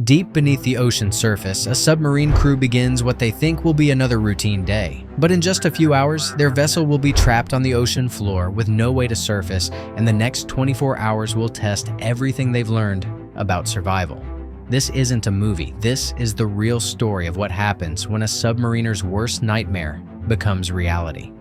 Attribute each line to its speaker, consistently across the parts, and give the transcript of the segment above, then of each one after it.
Speaker 1: Deep beneath the ocean surface, a submarine crew begins what they think will be another routine day. But in just a few hours, their vessel will be trapped on the ocean floor with no way to surface, and the next 24 hours will test everything they've learned about survival. This isn't a movie. This is the real story of what happens when a submariner's worst nightmare becomes reality.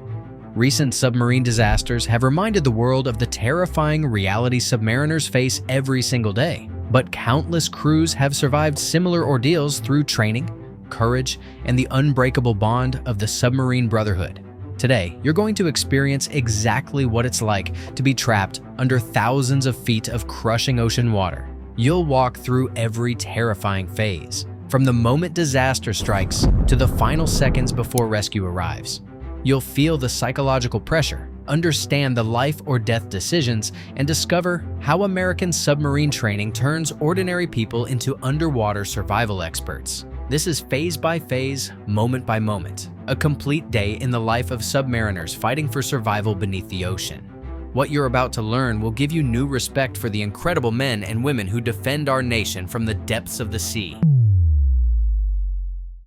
Speaker 1: Recent submarine disasters have reminded the world of the terrifying reality submariners face every single day. But countless crews have survived similar ordeals through training, courage, and the unbreakable bond of the submarine brotherhood. Today, you're going to experience exactly what it's like to be trapped under thousands of feet of crushing ocean water. You'll walk through every terrifying phase, from the moment disaster strikes to the final seconds before rescue arrives. You'll feel the psychological pressure, understand the life or death decisions, and discover how American submarine training turns ordinary people into underwater survival experts. This is phase by phase, moment by moment, a complete day in the life of submariners fighting for survival beneath the ocean. What you're about to learn will give you new respect for the incredible men and women who defend our nation from the depths of the sea.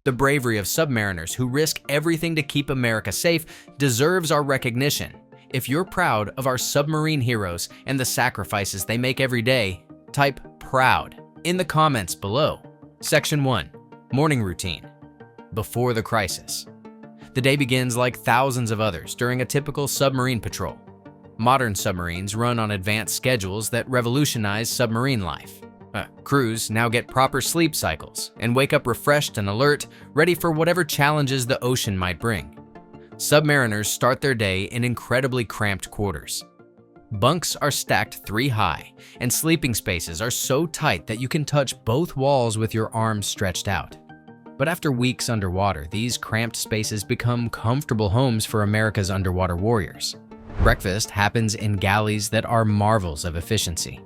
Speaker 1: The bravery of submariners who risk everything to keep America safe deserves our recognition. If you're proud of our submarine heroes and the sacrifices they make every day, type PROUD in the comments below. Section 1. Morning Routine. Before the crisis. The day begins like thousands of others during a typical submarine patrol. Modern submarines run on advanced schedules that revolutionize submarine life. Crews now get proper sleep cycles and wake up refreshed and alert, ready for whatever challenges the ocean might bring. Submariners start their day in incredibly cramped quarters. Bunks are stacked 3 high, and sleeping spaces are so tight that you can touch both walls with your arms stretched out. But after weeks underwater, these cramped spaces become comfortable homes for America's underwater warriors. Breakfast happens in galleys that are marvels of efficiency.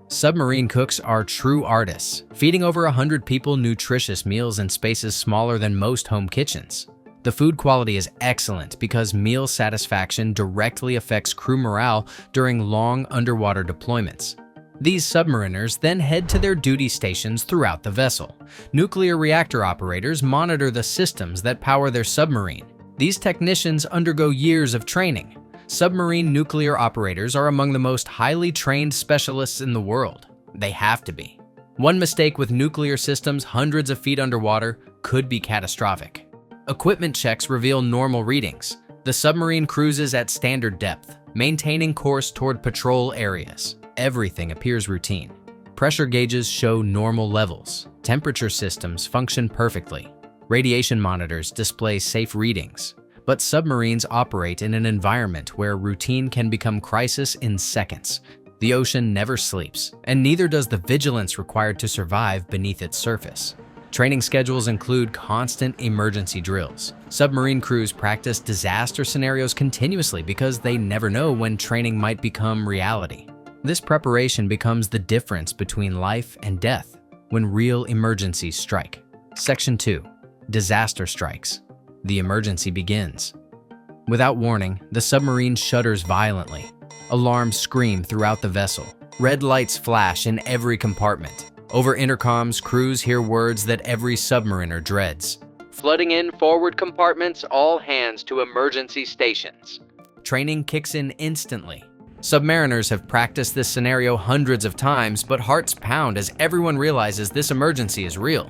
Speaker 1: Submarine cooks are true artists, feeding over 100 people nutritious meals in spaces smaller than most home kitchens. The food quality is excellent because meal satisfaction directly affects crew morale during long underwater deployments. These submariners then head to their duty stations throughout the vessel. Nuclear reactor operators monitor the systems that power their submarine. These technicians undergo years of training. Submarine nuclear operators are among the most highly trained specialists in the world. They have to be. One mistake with nuclear systems hundreds of feet underwater could be catastrophic. Equipment checks reveal normal readings. The submarine cruises at standard depth, maintaining course toward patrol areas. Everything appears routine. Pressure gauges show normal levels. Temperature systems function perfectly. Radiation monitors display safe readings. But submarines operate in an environment where routine can become crisis in seconds. The ocean never sleeps, and neither does the vigilance required to survive beneath its surface. Training schedules include constant emergency drills. Submarine crews practice disaster scenarios continuously because they never know when training might become reality. This preparation becomes the difference between life and death when real emergencies strike. Section 2. Disaster strikes. The emergency begins. Without warning, the submarine shudders violently. Alarms scream throughout the vessel. Red lights flash in every compartment. Over intercoms, crews hear words that every submariner dreads. Flooding in forward compartments, all hands to emergency stations. Training kicks in instantly. Submariners have practiced this scenario hundreds of times, but hearts pound as everyone realizes this emergency is real.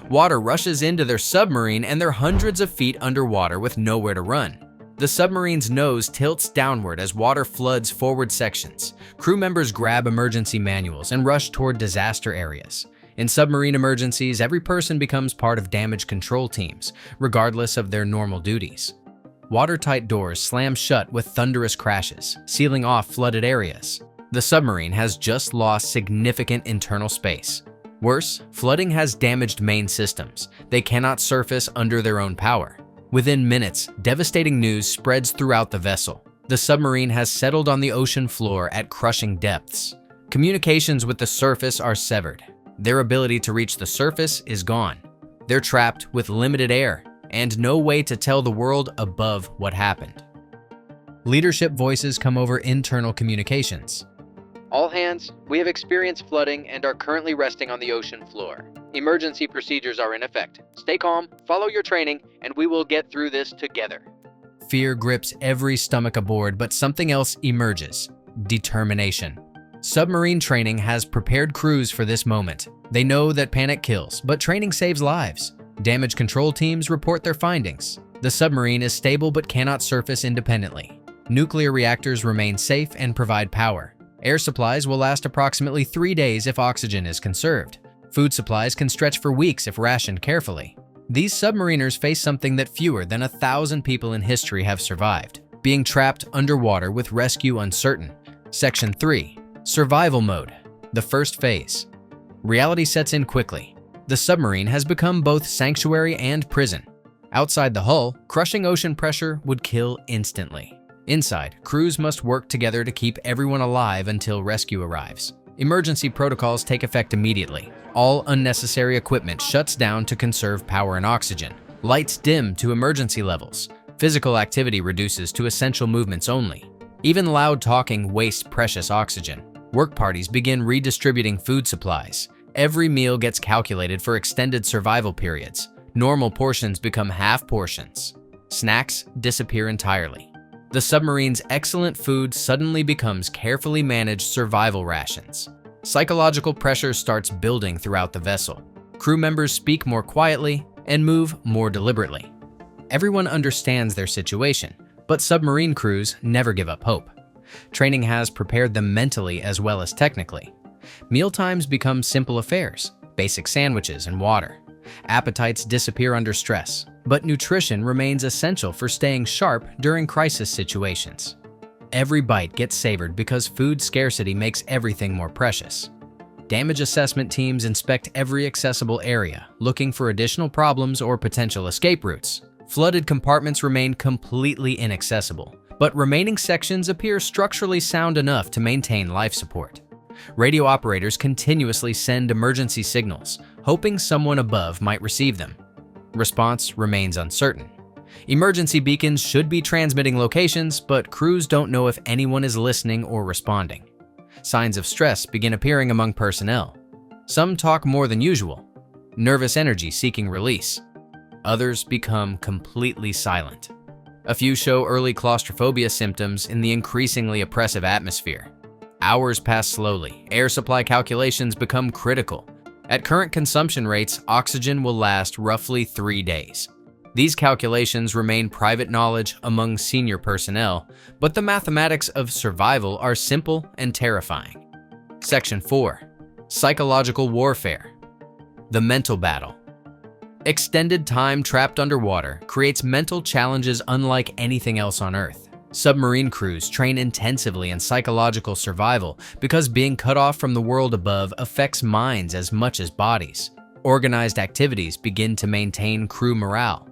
Speaker 1: Water rushes into their submarine and they're hundreds of feet underwater with nowhere to run. The submarine's nose tilts downward as water floods forward sections. Crew members grab emergency manuals and rush toward disaster areas. In submarine emergencies, every person becomes part of damage control teams, regardless of their normal duties. Watertight doors slam shut with thunderous crashes, sealing off flooded areas. The submarine has just lost significant internal space. Worse, flooding has damaged main systems. They cannot surface under their own power. Within minutes, devastating news spreads throughout the vessel. The submarine has settled on the ocean floor at crushing depths. Communications with the surface are severed. Their ability to reach the surface is gone. They're trapped with limited air and no way to tell the world above what happened. Leadership voices come over internal communications.
Speaker 2: All hands, we have experienced flooding and are currently resting on the ocean floor.
Speaker 1: Emergency procedures are in effect. Stay calm, follow your training, and we will get through this together. Fear grips every stomach aboard, but something else emerges: determination. Submarine training has prepared crews for this moment. They know that panic kills, but training saves lives. Damage control teams report their findings. The submarine is stable but cannot surface independently. Nuclear reactors remain safe and provide power. Air supplies will last approximately 3 days if oxygen is conserved. Food supplies can stretch for weeks if rationed carefully. These submariners face something that fewer than 1,000 people in history have survived: being trapped underwater with rescue uncertain. Section 3. Survival Mode. The first phase. Reality sets in quickly. The submarine has become both sanctuary and prison. Outside the hull, crushing ocean pressure would kill instantly. Inside, crews must work together to keep everyone alive until rescue arrives. Emergency protocols take effect immediately. All unnecessary equipment shuts down to conserve power and oxygen. Lights dim to emergency levels. Physical activity reduces to essential movements only. Even loud talking wastes precious oxygen. Work parties begin redistributing food supplies. Every meal gets calculated for extended survival periods. Normal portions become half portions. Snacks disappear entirely. The submarine's excellent food suddenly becomes carefully managed survival rations. Psychological pressure starts building throughout the vessel. Crew members speak more quietly and move more deliberately. Everyone understands their situation, but submarine crews never give up hope. Training has prepared them mentally as well as technically. Mealtimes become simple affairs: basic sandwiches and water. Appetites disappear under stress, but nutrition remains essential for staying sharp during crisis situations. Every bite gets savored because food scarcity makes everything more precious. Damage assessment teams inspect every accessible area, looking for additional problems or potential escape routes. Flooded compartments remain completely inaccessible, but remaining sections appear structurally sound enough to maintain life support. Radio operators continuously send emergency signals, hoping someone above might receive them. Response remains uncertain. Emergency beacons should be transmitting locations, but crews don't know if anyone is listening or responding. Signs of stress begin appearing among personnel. Some talk more than usual, nervous energy seeking release. Others become completely silent. A few show early claustrophobia symptoms in the increasingly oppressive atmosphere. Hours pass slowly. Air supply calculations become critical. At current consumption rates, oxygen will last roughly 3 days. These calculations remain private knowledge among senior personnel, but the mathematics of survival are simple and terrifying. Section 4. Psychological Warfare. The Mental Battle. Extended time trapped underwater creates mental challenges unlike anything else on Earth. Submarine crews train intensively in psychological survival because being cut off from the world above affects minds as much as bodies. Organized activities begin to maintain crew morale.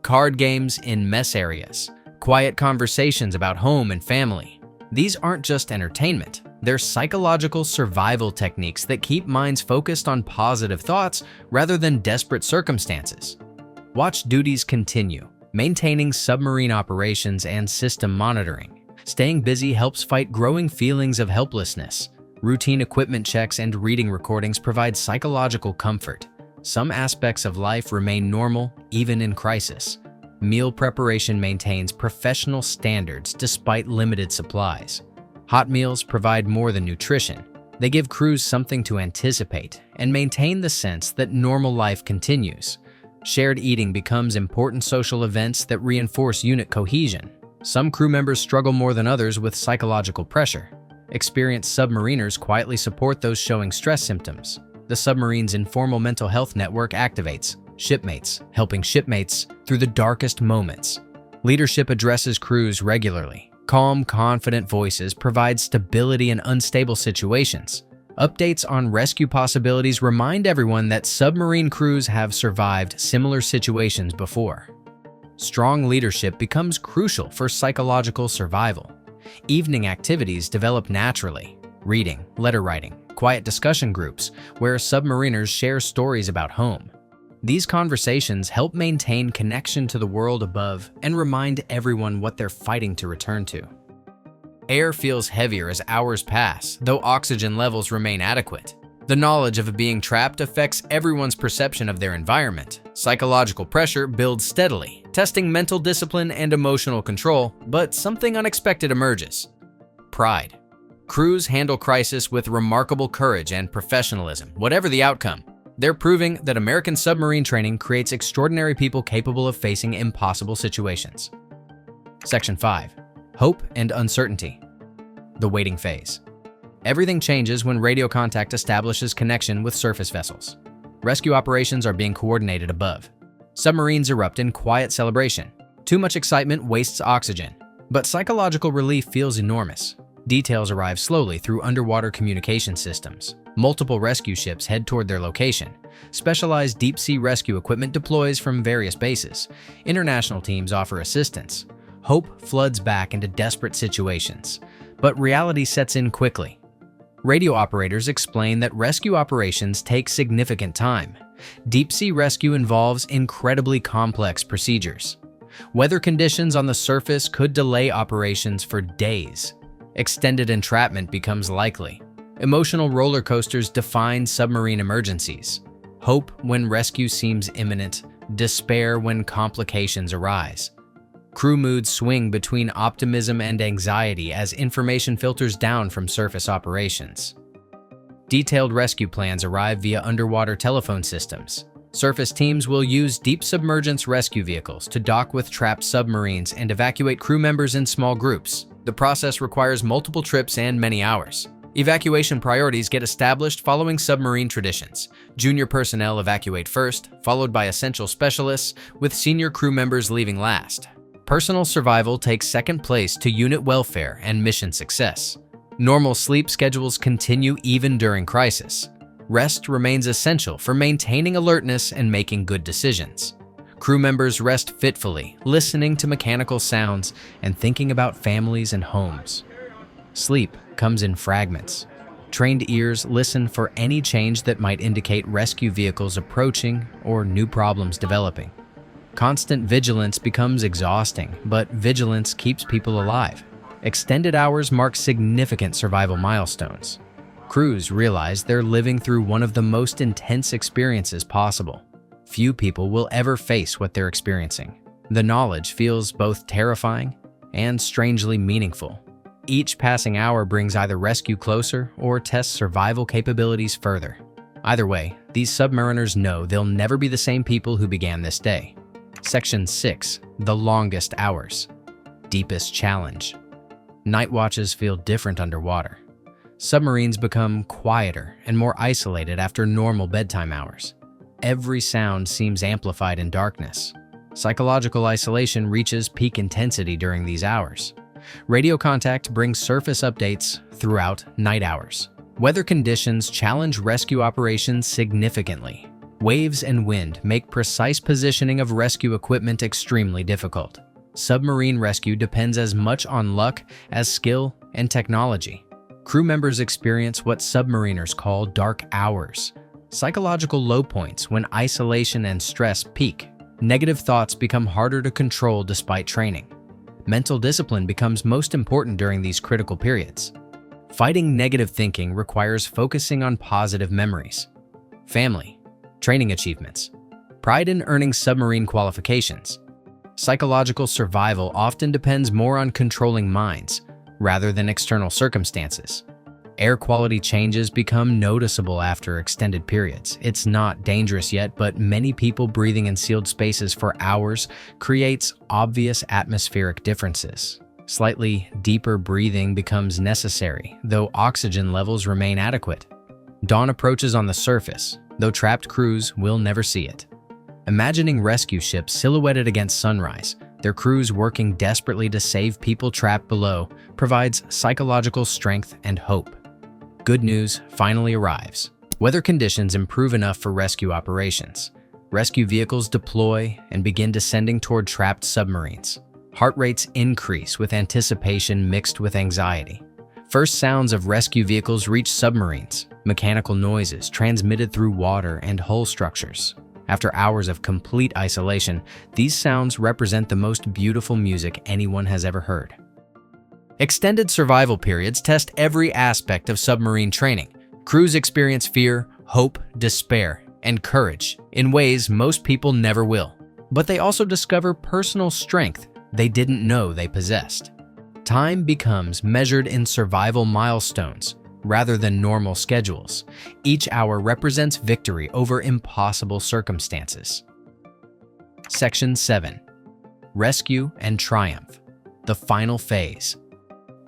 Speaker 1: Card games in mess areas, quiet conversations about home and family. These aren't just entertainment, they're psychological survival techniques that keep minds focused on positive thoughts rather than desperate circumstances. Watch duties continue, maintaining submarine operations and system monitoring. Staying busy helps fight growing feelings of helplessness. Routine equipment checks and reading recordings provide psychological comfort. Some aspects of life remain normal, even in crisis. Meal preparation maintains professional standards despite limited supplies. Hot meals provide more than nutrition. They give crews something to anticipate and maintain the sense that normal life continues. Shared eating becomes important social events that reinforce unit cohesion. Some crew members struggle more than others with psychological pressure. Experienced submariners quietly support those showing stress symptoms. The submarine's informal mental health network activates shipmates, helping shipmates through the darkest moments. Leadership addresses crews regularly. Calm, confident voices provide stability in unstable situations. Updates on rescue possibilities remind everyone that submarine crews have survived similar situations before. Strong leadership becomes crucial for psychological survival. Evening activities develop naturally: reading, letter writing, quiet discussion groups where submariners share stories about home. These conversations help maintain connection to the world above and remind everyone what they're fighting to return to. Air feels heavier as hours pass, though oxygen levels remain adequate. The knowledge of being trapped affects everyone's perception of their environment. Psychological pressure builds steadily, testing mental discipline and emotional control, but something unexpected emerges. Pride. Crews handle crisis with remarkable courage and professionalism, whatever the outcome. They're proving that American submarine training creates extraordinary people capable of facing impossible situations. Section 5. Hope and uncertainty. The waiting phase. Everything changes when radio contact establishes connection with surface vessels. Rescue operations are being coordinated above. Submarines erupt in quiet celebration. Too much excitement wastes oxygen, but psychological relief feels enormous. Details arrive slowly through underwater communication systems. Multiple rescue ships head toward their location. Specialized deep-sea rescue equipment deploys from various bases. International teams offer assistance. Hope floods back into desperate situations, but reality sets in quickly. Radio operators explain that rescue operations take significant time. Deep-sea rescue involves incredibly complex procedures. Weather conditions on the surface could delay operations for days. Extended entrapment becomes likely. Emotional roller coasters define submarine emergencies. Hope when rescue seems imminent, despair when complications arise. Crew moods swing between optimism and anxiety as information filters down from surface operations. Detailed rescue plans arrive via underwater telephone systems. Surface teams will use deep submergence rescue vehicles to dock with trapped submarines and evacuate crew members in small groups. The process requires multiple trips and many hours. Evacuation priorities get established following submarine traditions. Junior personnel evacuate first, followed by essential specialists, with senior crew members leaving last. Personal survival takes second place to unit welfare and mission success. Normal sleep schedules continue even during crisis. Rest remains essential for maintaining alertness and making good decisions. Crew members rest fitfully, listening to mechanical sounds and thinking about families and homes. Sleep comes in fragments. Trained ears listen for any change that might indicate rescue vehicles approaching or new problems developing. Constant vigilance becomes exhausting, but vigilance keeps people alive. Extended hours mark significant survival milestones. Crews realize they're living through one of the most intense experiences possible. Few people will ever face what they're experiencing. The knowledge feels both terrifying and strangely meaningful. Each passing hour brings either rescue closer or tests survival capabilities further. Either way, these submariners know they'll never be the same people who began this day. Section 6. The longest hours. Deepest challenge. Night watches feel different underwater. Submarines become quieter and more isolated after normal bedtime hours. Every sound seems amplified in darkness. Psychological isolation reaches peak intensity during these hours. Radio contact brings surface updates throughout night hours. Weather conditions challenge rescue operations significantly. Waves and wind make precise positioning of rescue equipment extremely difficult. Submarine rescue depends as much on luck as skill and technology. Crew members experience what submariners call dark hours, psychological low points when isolation and stress peak. Negative thoughts become harder to control despite training. Mental discipline becomes most important during these critical periods. Fighting negative thinking requires focusing on positive memories. Family, training achievements, pride in earning submarine qualifications. Psychological survival often depends more on controlling minds rather than external circumstances. Air quality changes become noticeable after extended periods. It's not dangerous yet, but many people breathing in sealed spaces for hours creates obvious atmospheric differences. Slightly deeper breathing becomes necessary, though oxygen levels remain adequate. Dawn approaches on the surface, though trapped crews will never see it. Imagining rescue ships silhouetted against sunrise, their crews working desperately to save people trapped below, provides psychological strength and hope. Good news finally arrives. Weather conditions improve enough for rescue operations. Rescue vehicles deploy and begin descending toward trapped submarines. Heart rates increase with anticipation mixed with anxiety. First sounds of rescue vehicles reach submarines, mechanical noises transmitted through water and hull structures. After hours of complete isolation, these sounds represent the most beautiful music anyone has ever heard. Extended survival periods test every aspect of submarine training. Crews experience fear, hope, despair, and courage in ways most people never will. But they also discover personal strength they didn't know they possessed. Time becomes measured in survival milestones rather than normal schedules. Each hour represents victory over impossible circumstances. Section 7. Rescue and Triumph. The final phase.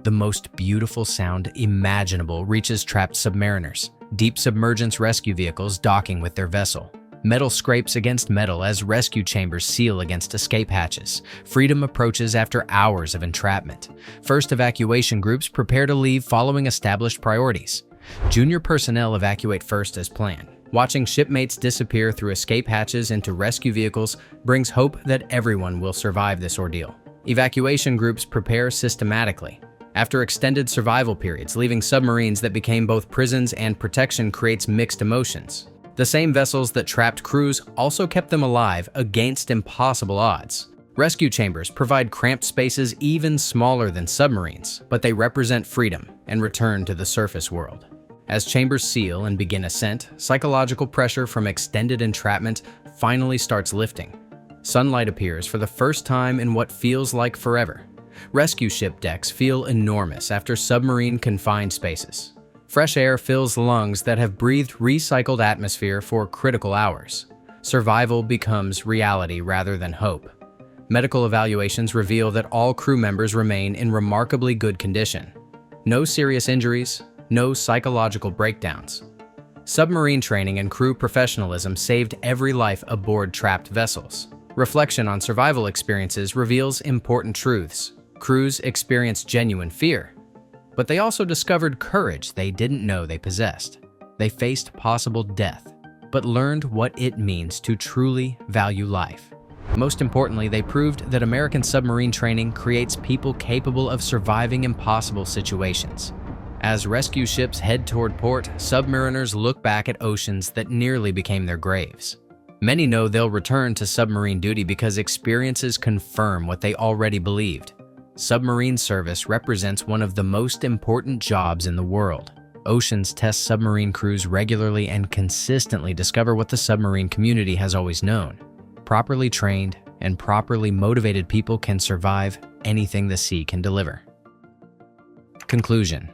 Speaker 1: The most beautiful sound imaginable reaches trapped submariners. Deep submergence rescue vehicles docking with their vessel. Metal scrapes against metal as rescue chambers seal against escape hatches. Freedom approaches after hours of entrapment. First evacuation groups prepare to leave following established priorities. Junior personnel evacuate first as planned. Watching shipmates disappear through escape hatches into rescue vehicles brings hope that everyone will survive this ordeal. Evacuation groups prepare systematically. After extended survival periods, leaving submarines that became both prisons and protection creates mixed emotions. The same vessels that trapped crews also kept them alive against impossible odds. Rescue chambers provide cramped spaces even smaller than submarines, but they represent freedom and return to the surface world. As chambers seal and begin ascent, psychological pressure from extended entrapment finally starts lifting. Sunlight appears for the first time in what feels like forever. Rescue ship decks feel enormous after submarine confined spaces. Fresh air fills lungs that have breathed recycled atmosphere for critical hours. Survival becomes reality rather than hope. Medical evaluations reveal that all crew members remain in remarkably good condition. No serious injuries, no psychological breakdowns. Submarine training and crew professionalism saved every life aboard trapped vessels. Reflection on survival experiences reveals important truths. Crews experienced genuine fear, but they also discovered courage they didn't know they possessed. They faced possible death, but learned what it means to truly value life. Most importantly, they proved that American submarine training creates people capable of surviving impossible situations. As rescue ships head toward port, submariners look back at oceans that nearly became their graves. Many know they'll return to submarine duty because experiences confirm what they already believed. Submarine service represents one of the most important jobs in the world. Oceans test submarine crews regularly and consistently discover what the submarine community has always known. Properly trained and properly motivated people can survive anything the sea can deliver. Conclusion.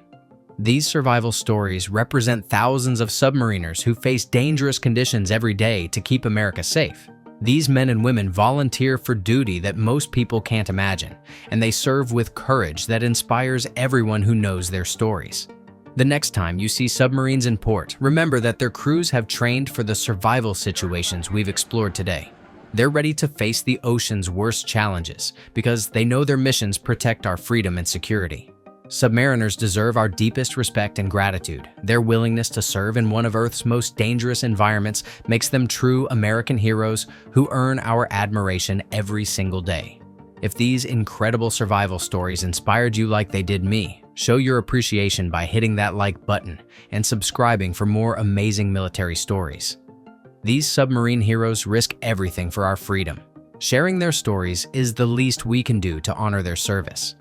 Speaker 1: These survival stories represent thousands of submariners who face dangerous conditions every day to keep America safe. These men and women volunteer for duty that most people can't imagine, and they serve with courage that inspires everyone who knows their stories. The next time you see submarines in port, remember that their crews have trained for the survival situations we've explored today. They're ready to face the ocean's worst challenges because they know their missions protect our freedom and security. Submariners deserve our deepest respect and gratitude. Their willingness to serve in one of Earth's most dangerous environments makes them true American heroes who earn our admiration every single day. If these incredible survival stories inspired you like they did me, show your appreciation by hitting that like button and subscribing for more amazing military stories. These submarine heroes risk everything for our freedom. Sharing their stories is the least we can do to honor their service.